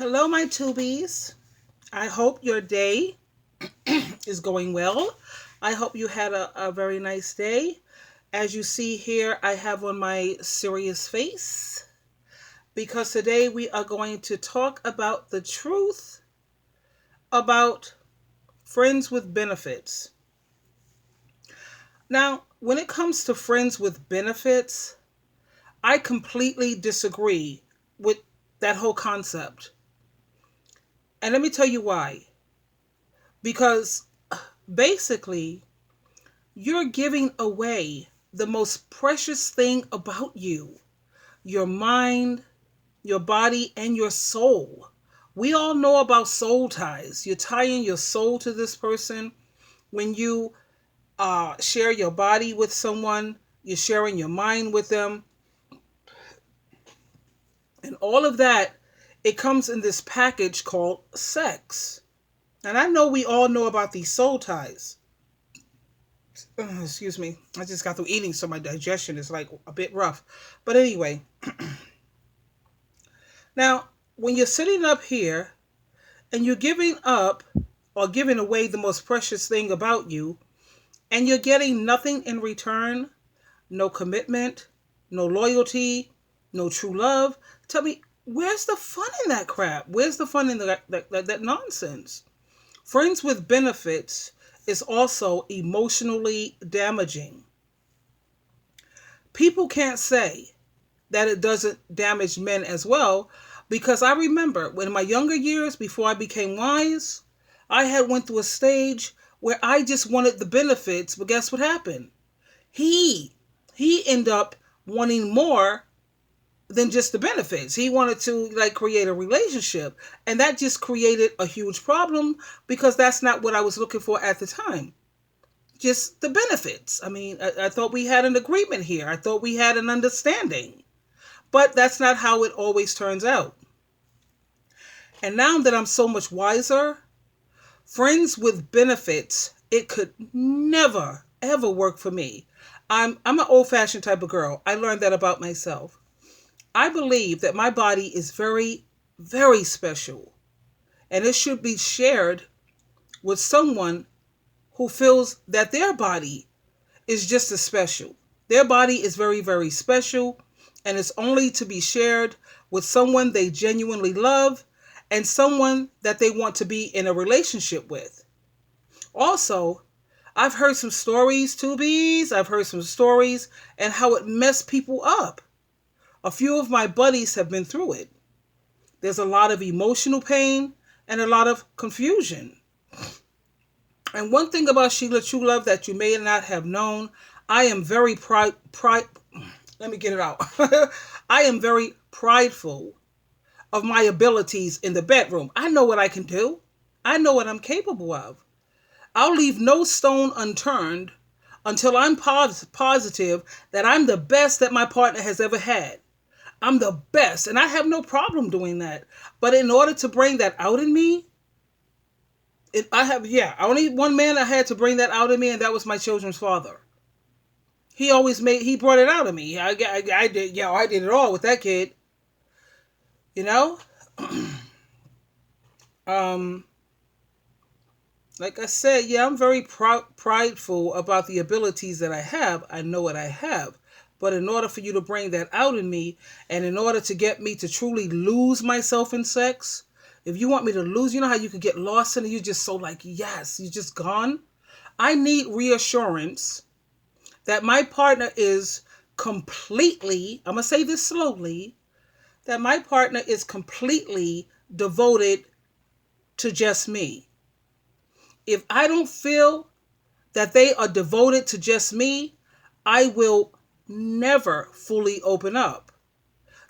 Hello, my tubies. I hope your day is going well. I hope you had a very nice day. As you see here, I have on my serious face because today we are going to talk about the truth about friends with benefits. Now, when it comes to friends with benefits, I completely disagree with that whole concept. And let me tell you why. Because basically, you're giving away the most precious thing about you, your mind, your body, and your soul. We all know about soul ties. You're tying your soul to this person when you share your body with someone, you're sharing your mind with them, and all of that. It comes in this package called sex. And I know we all know about these soul ties. Excuse me. I just got through eating, so my digestion is like a bit rough. But anyway, now when you're sitting up here and you're giving up or giving away the most precious thing about you, and you're getting nothing in return, no commitment, no loyalty, no true love, tell me, where's the fun in that crap? Where's the fun in that nonsense? Friends with benefits is also emotionally damaging. People can't say that it doesn't damage men as well, because I remember when in my younger years before I became wise, I had went through a stage where I just wanted the benefits, but guess what happened? He he ended up wanting more than just the benefits. He wanted to like create a relationship, and that just created a huge problem because that's not what I was looking for at the time. Just the benefits. I mean, I thought we had an agreement here. I thought we had an understanding. But that's not how it always turns out. And now that I'm so much wiser, friends with benefits, it could never, ever work for me. I'm an old fashioned type of girl. I learned that about myself. I believe that my body is very, very special. And it should be shared with someone who feels that their body is just as special. Their body is very, very special, and it's only to be shared with someone they genuinely love and someone that they want to be in a relationship with. Also, I've heard some stories, tubies, I've heard some stories and how it messed people up. A few of my buddies have been through it. There's a lot of emotional pain and a lot of confusion. And one thing about Sheila True Love that you may not have known, I am very let me get it out. I am very prideful of my abilities in the bedroom. I know what I can do. I know what I'm capable of. I'll leave no stone unturned until I'm positive that I'm the best that my partner has ever had. I'm the best, and I have no problem doing that. But in order to bring that out in me, I have, yeah, only one man I had to bring that out in me, and that was my children's father. He brought it out of me. I did, yeah, I did it all with that kid, you know? um, like I said, yeah, I'm very prideful about the abilities that I have. I know what I have. But in order for you to bring that out in me, and in order to get me to truly lose myself in sex, if you want me to lose, you know how you could get lost in it? You're just so like, yes, you're just gone. I need reassurance that my partner is completely, I'm going to say this slowly, that my partner is completely devoted to just me. If I don't feel that they are devoted to just me, I will never fully open up.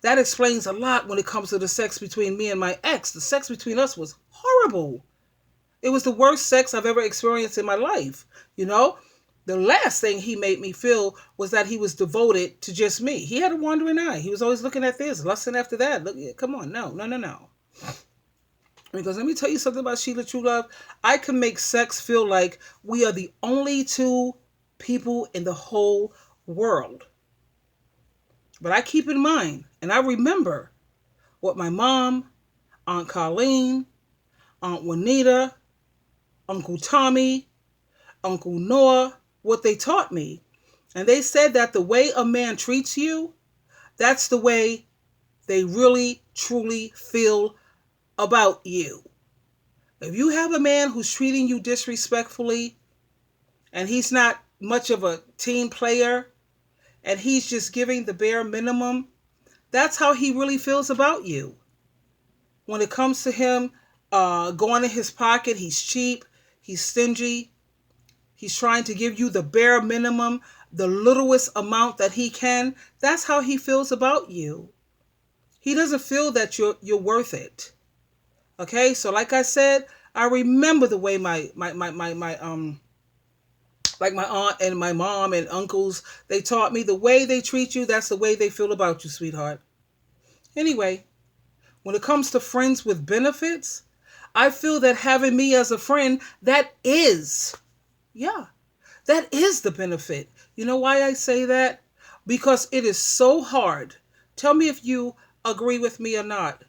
That explains a lot when it comes to the sex between me and my ex. The sex between us was horrible. It was the worst sex I've ever experienced in my life. You know, the last thing he made me feel was that he was devoted to just me. He had a wandering eye. He was always looking at this, lusting after that. Look, come on, no, no, no, no. Because let me tell you something about Sheila True Love. I can make sex feel like we are the only two people in the whole world. But I keep in mind, and I remember what my mom, Aunt Colleen, Aunt Juanita, Uncle Tommy, Uncle Noah, what they taught me. And they said that the way a man treats you, that's the way they really, truly feel about you. If you have a man who's treating you disrespectfully and he's not much of a team player and he's just giving the bare minimum, that's how he really feels about you. When it comes to him going in his pocket, he's cheap, he's stingy, he's trying to give you the bare minimum, the littlest amount that he can. That's how he feels about you. He doesn't feel that you're worth it. Okay, so like I said, I remember the way my like my aunt and my mom and uncles, they taught me the way they treat you, that's the way they feel about you, sweetheart. Anyway, when it comes to friends with benefits, I feel that having me as a friend, that is the benefit. You know why I say that? Because it is so hard. Tell me if you agree with me or not.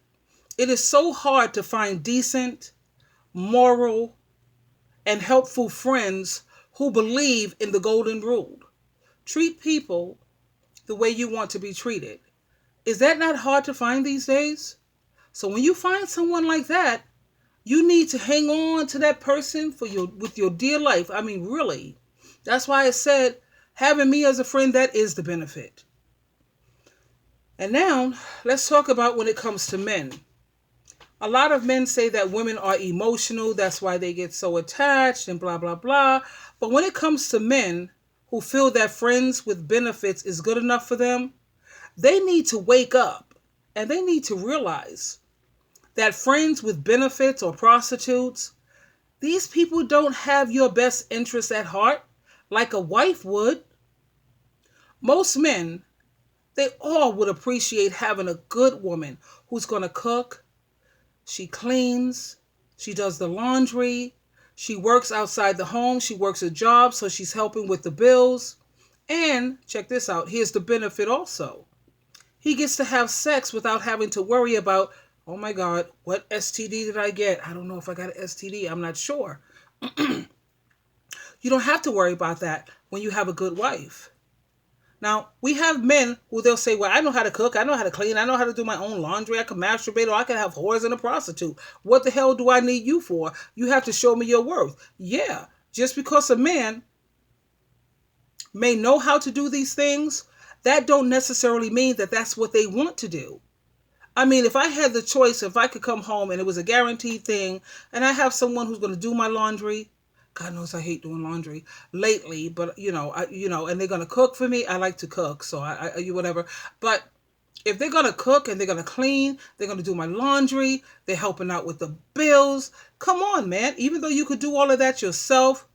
It is so hard to find decent, moral, and helpful friends who believe in the golden rule. Treat people the way you want to be treated. Is that not hard to find these days? So when you find someone like that, you need to hang on to that person with your dear life. I mean, really. That's why I said having me as a friend, that is the benefit. And now, let's talk about when it comes to men. A lot of men say that women are emotional, that's why they get so attached and blah, blah, blah. But when it comes to men who feel that friends with benefits is good enough for them, they need to wake up and they need to realize that friends with benefits or prostitutes, these people don't have your best interests at heart like a wife would. Most men, they all would appreciate having a good woman who's going to cook. She cleans, she does the laundry, she works outside the home, she works a job, so she's helping with the bills. And check this out, here's the benefit also. He gets to have sex without having to worry about, oh my God, what STD did I get? I don't know if I got an STD, I'm not sure. You don't have to worry about that when you have a good wife. Now, we have men who they'll say, well, I know how to cook, I know how to clean, I know how to do my own laundry, I can masturbate, or I can have whores and a prostitute. What the hell do I need you for? You have to show me your worth. Yeah, just because a man may know how to do these things, that don't necessarily mean that that's what they want to do. I mean, if I had the choice, if I could come home and it was a guaranteed thing, and I have someone who's going to do my laundry, God knows I hate doing laundry lately, but and they're gonna cook for me. I like to cook, so I whatever. But if they're gonna cook and they're gonna clean, they're gonna do my laundry, they're helping out with the bills. Come on, man. Even though you could do all of that yourself,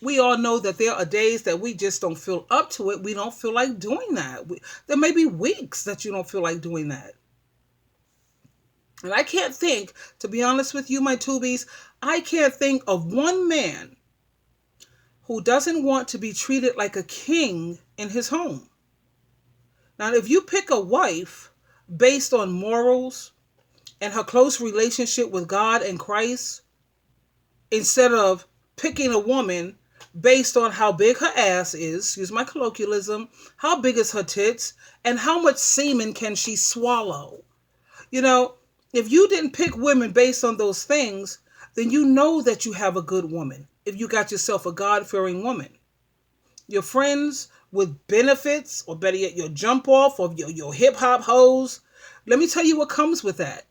we all know that there are days that we just don't feel up to it. We don't feel like doing that. There may be weeks that you don't feel like doing that. And I can't think, to be honest with you, my tubies, I can't think of one man who doesn't want to be treated like a king in his home. Now, if you pick a wife based on morals and her close relationship with God and Christ, instead of picking a woman based on how big her ass is, excuse my colloquialism, how big is her tits, and how much semen can she swallow, if you didn't pick women based on those things, then you know that you have a good woman. If you got yourself a God-fearing woman. Your friends with benefits, or better yet, your jump off, or your hip-hop hoes, let me tell you what comes with that.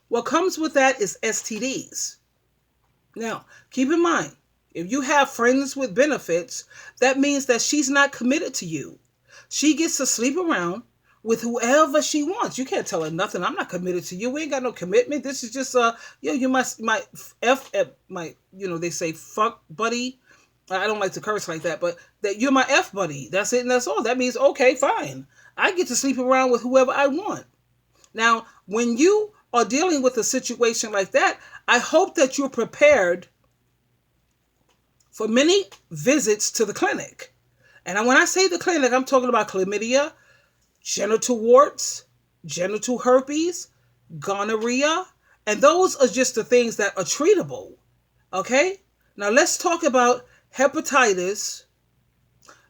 What comes with that is STDs. Now, keep in mind, if you have friends with benefits, that means that she's not committed to you. She gets to sleep around with whoever she wants. You can't tell her nothing. I'm not committed to you. We ain't got no commitment. This is just you my they say fuck buddy. I don't like to curse like that, but that you're my F buddy. That's it and that's all. That means okay, fine. I get to sleep around with whoever I want. Now, when you are dealing with a situation like that, I hope that you're prepared for many visits to the clinic. And when I say the clinic, I'm talking about chlamydia, genital warts, genital herpes, gonorrhea, and those are just the things that are treatable. Okay? Now let's talk about hepatitis.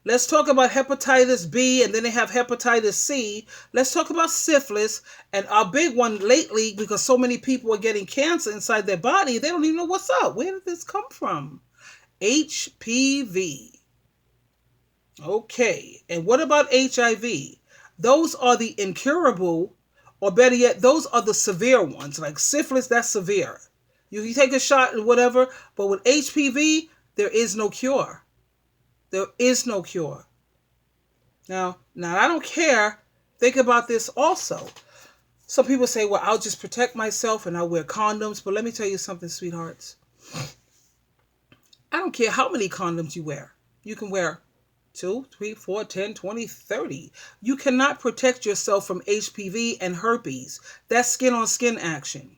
Let's talk about hepatitis B, and then they have hepatitis C. Let's talk about syphilis, and our big one lately, because so many people are getting cancer inside their body, they don't even know what's up. Where did this come from? HPV. Okay, and what about HIV? Those are the incurable, or better yet, those are the severe ones. Like syphilis, that's severe. You can take a shot and whatever, but with HPV, there is no cure. There is no cure. Now I don't care. Think about this also. Some people say, well, I'll just protect myself and I'll wear condoms. But let me tell you something, sweethearts. I don't care how many condoms you wear. You can wear 2, 3, 4, 10, 20, 30. You cannot protect yourself from HPV and herpes. That's skin on skin action.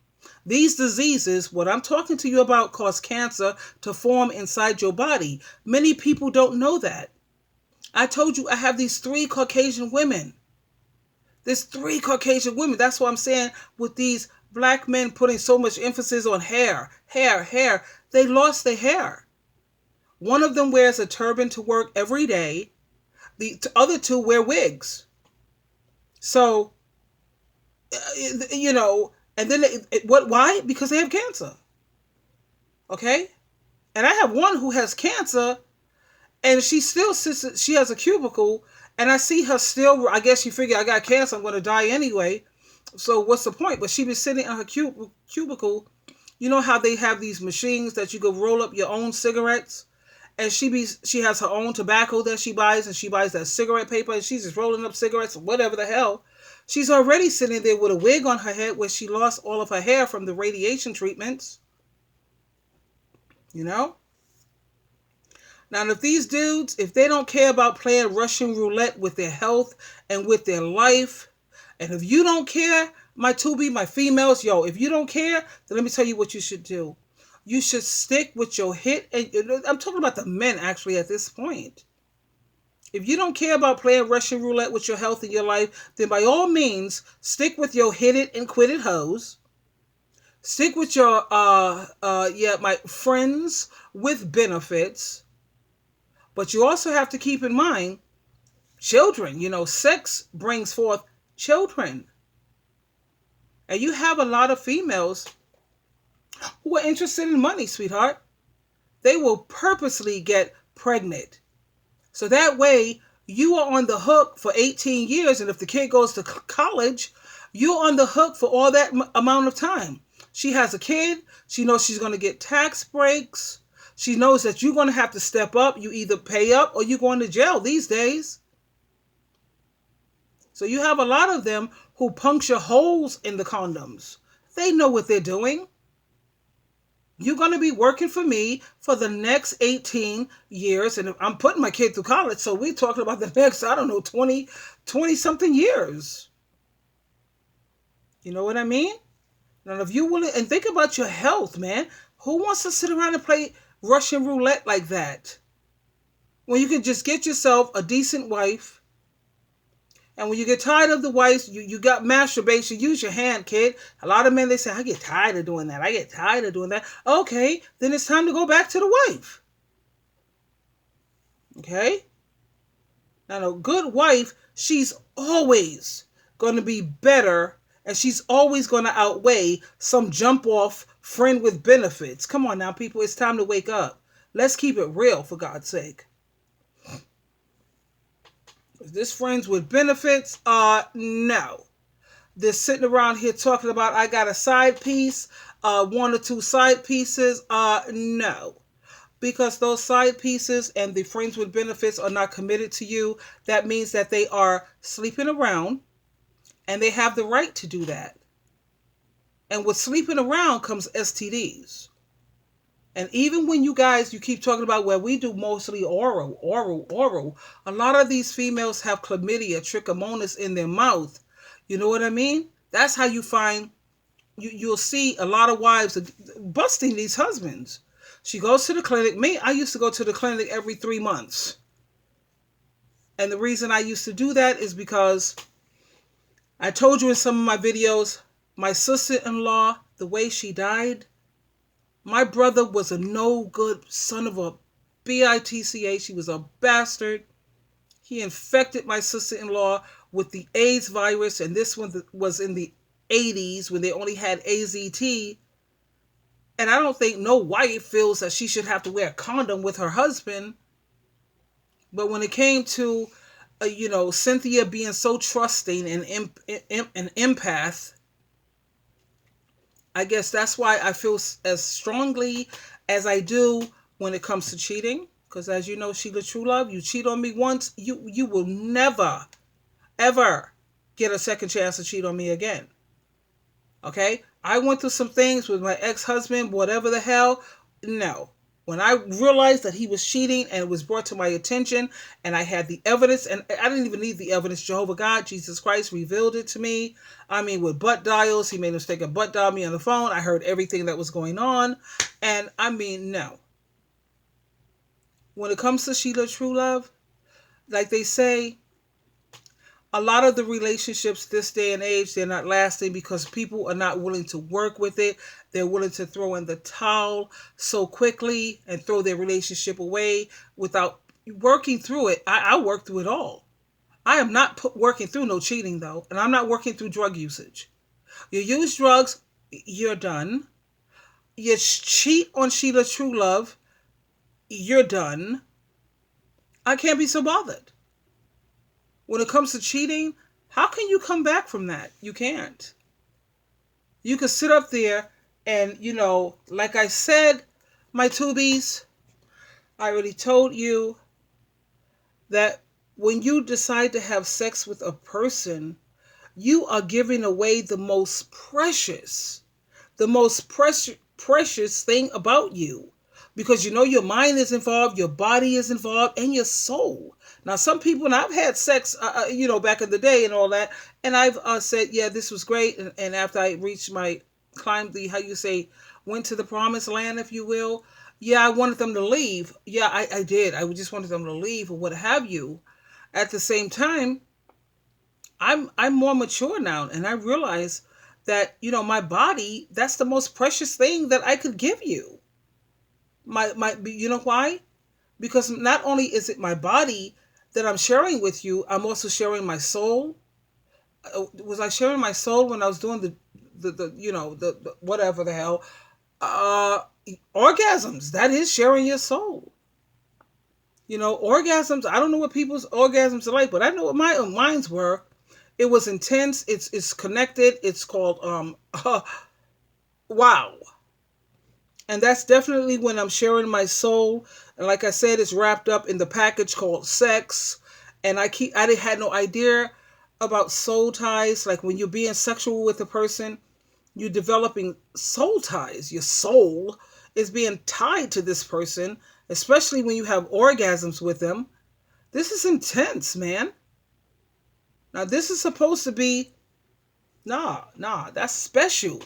These diseases, what I'm talking to you about, cause cancer to form inside your body. Many people don't know that. I told you I have these 3 Caucasian women. There's 3 Caucasian women. That's what I'm saying with these black men putting so much emphasis on hair. They lost their hair. One of them wears a turban to work every day. The other 2 wear wigs. So, and then why? Because they have cancer. Okay? And I have one who has cancer, and she still sits, she has a cubicle, and I see her still, I guess she figured I got cancer, I'm going to die anyway. So what's the point? But she was sitting in her cubicle. You know how they have these machines that you go roll up your own cigarettes? And she has her own tobacco that she buys, and she buys that cigarette paper, and she's just rolling up cigarettes or whatever the hell. She's already sitting there with a wig on her head where she lost all of her hair from the radiation treatments. You know? Now, if these dudes, if they don't care about playing Russian roulette with their health and with their life, and if you don't care, my females, if you don't care, then let me tell you what you should do. You should stick with your hit. And I'm talking about the men, actually, at this point. If you don't care about playing Russian roulette with your health and your life, then by all means, stick with your hit it and quit it hoes. Stick with your, my friends with benefits. But you also have to keep in mind, children, sex brings forth children. And you have a lot of females who are interested in money, sweetheart. They will purposely get pregnant. So that way, you are on the hook for 18 years. And if the kid goes to college, you're on the hook for all that amount of time. She has a kid. She knows she's going to get tax breaks. She knows that you're going to have to step up. You either pay up or you're going to jail these days. So you have a lot of them who puncture holes in the condoms. They know what they're doing. You're going to be working for me for the next 18 years. And I'm putting my kid through college. So we're talking about the next, 20 something years. You know what I mean? Now, if you willing, and think about your health, man. Who wants to sit around and play Russian roulette like that? When you can just get yourself a decent wife. And when you get tired of the wife, you got masturbation, use your hand, kid. A lot of men, they say, I get tired of doing that. I get tired of doing that. Okay, then it's time to go back to the wife. Okay? Now, a good wife, she's always going to be better, and she's always going to outweigh some jump-off friend with benefits. Come on now, people, it's time to wake up. Let's keep it real, for God's sake. Is this friends with benefits? No. They're sitting around here talking about, I got a side piece, 1 or 2 side pieces. No. Because those side pieces and the friends with benefits are not committed to you. That means that they are sleeping around, and they have the right to do that. And with sleeping around comes STDs. And even when you keep talking about where we do mostly oral, a lot of these females have chlamydia, trichomonas in their mouth. You know what I mean? That's how you find, you'll see a lot of wives busting these husbands. She goes to the clinic. I used to go to the clinic every 3 months. And the reason I used to do that is because I told you in some of my videos, my sister-in-law, the way she died, my brother was a no good son of a bitch. He was a bastard. He infected my sister-in-law with the AIDS virus, and this one was in the 80s when they only had AZT. And I don't think no wife feels that she should have to wear a condom with her husband. But when it came to, Cynthia being so trusting and an empath, I guess that's why I feel as strongly as I do when it comes to cheating. Because as you know, Sheila True Love, you cheat on me once, you will never, ever get a second chance to cheat on me again. Okay? I went through some things with my ex-husband, whatever the hell. No. When I realized that he was cheating and it was brought to my attention and I had the evidence, and I didn't even need the evidence, Jehovah God, Jesus Christ revealed it to me. I mean, with butt dials, he made a mistake of butt dial me on the phone. I heard everything that was going on. And I mean, no. When it comes to Sheila True Love, like they say, a lot of the relationships this day and age, they're not lasting because people are not willing to work with it. They're willing to throw in the towel so quickly and throw their relationship away without working through it. I work through it all. I am not working through no cheating, though, and I'm not working through drug usage. You use drugs, you're done. You cheat on Sheila True Love, you're done. I can't be so bothered. When it comes to cheating, how can you come back from that? You can't. You can sit up there and, like I said, my tubies, I already told you that when you decide to have sex with a person, you are giving away the most precious thing about you. Because your mind is involved, your body is involved, and your soul. Now, some people, and I've had sex, back in the day and all that, and I've said, yeah, this was great. And after I climbed the, went to the promised land, if you will, yeah, I wanted them to leave. Yeah, I did. I just wanted them to leave or what have you. At the same time, I'm more mature now, and I realize that, my body, that's the most precious thing that I could give you. You know why? Because not only is it my body that I'm sharing with you, I'm also sharing my soul. Was I sharing my soul when I was doing the whatever the hell orgasms? That is sharing your soul. Orgasms. I don't know what people's orgasms are like, but I know what my minds were. It was intense. It's connected. It's called wow. And that's definitely when I'm sharing my soul. And like I said, it's wrapped up in the package called sex. And I had no idea about soul ties. Like when you're being sexual with a person, you're developing soul ties. Your soul is being tied to this person, especially when you have orgasms with them. This is intense, man. Now this is supposed to be, that's special.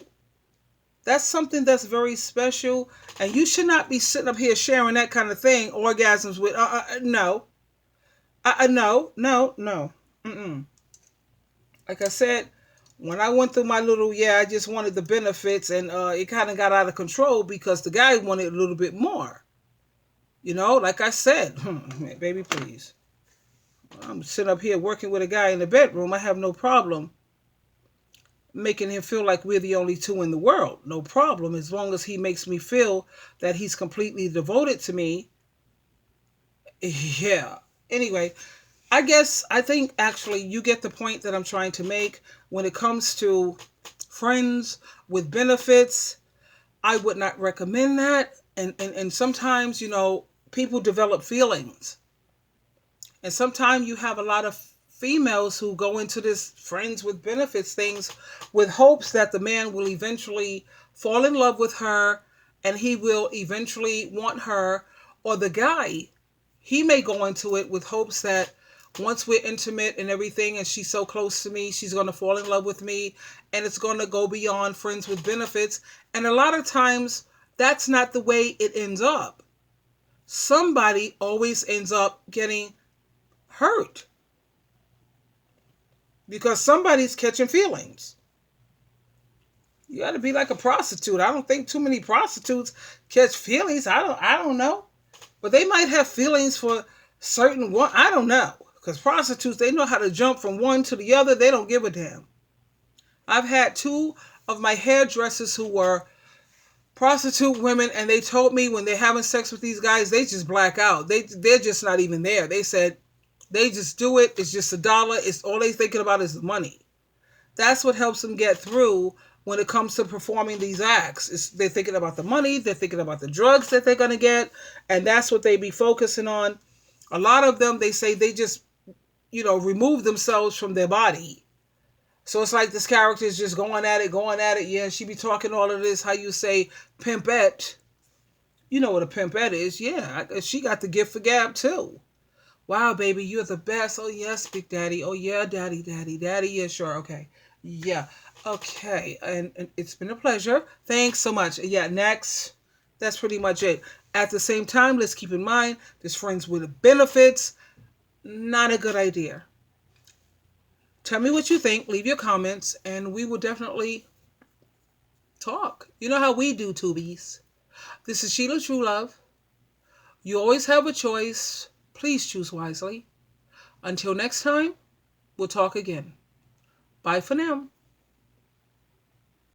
That's something that's very special, and you should not be sitting up here sharing that kind of thing, orgasms with, no. No. Mm-mm. Like I said, when I went through my little, I just wanted the benefits, and it kind of got out of control because the guy wanted a little bit more. Like I said, baby, please. I'm sitting up here working with a guy in the bedroom. I have no problem making him feel like we're the only two in the world. No problem, as long as he makes me feel that he's completely devoted to me. Yeah. Anyway, I think actually you get the point that I'm trying to make. When it comes to friends with benefits, I would not recommend that. And sometimes, people develop feelings. And sometimes you have a lot of females who go into this friends with benefits things with hopes that the man will eventually fall in love with her and he will eventually want her, or the guy, he may go into it with hopes that once we're intimate and everything and she's so close to me, she's going to fall in love with me and it's going to go beyond friends with benefits. And a lot of times that's not the way it ends up. Somebody always ends up getting hurt. because somebody's catching feelings. You got to be like a prostitute. I don't think too many prostitutes catch feelings. I don't know. But they might have feelings for certain one. I don't know. Because prostitutes, they know how to jump from one to the other. They don't give a damn. I've had two of my hairdressers who were prostitute women, and they told me when they're having sex with these guys, they just black out. They're just not even there. They said they just do it. It's just $1. It's all they thinking about is the money. That's what helps them get through when it comes to performing these acts. They're thinking about the money. They're thinking about the drugs that they're going to get. And that's what they be focusing on. A lot of them, they say they just, remove themselves from their body. So it's like this character is just going at it. Yeah, she be talking all of this, how you say pimpette. You know what a pimpette is. Yeah, she got the gift for gab too. Wow, baby, you're the best. Oh, yes, Big Daddy. Oh, yeah, Daddy. Yeah, sure. Okay. Yeah. Okay. And it's been a pleasure. Thanks so much. Yeah, next. That's pretty much it. At the same time, let's keep in mind, this friends with benefits, not a good idea. Tell me what you think. Leave your comments, and we will definitely talk. You know how we do, Tubies. This is Sheila True Love. You always have a choice. Please choose wisely. Until next time, we'll talk again. Bye for now.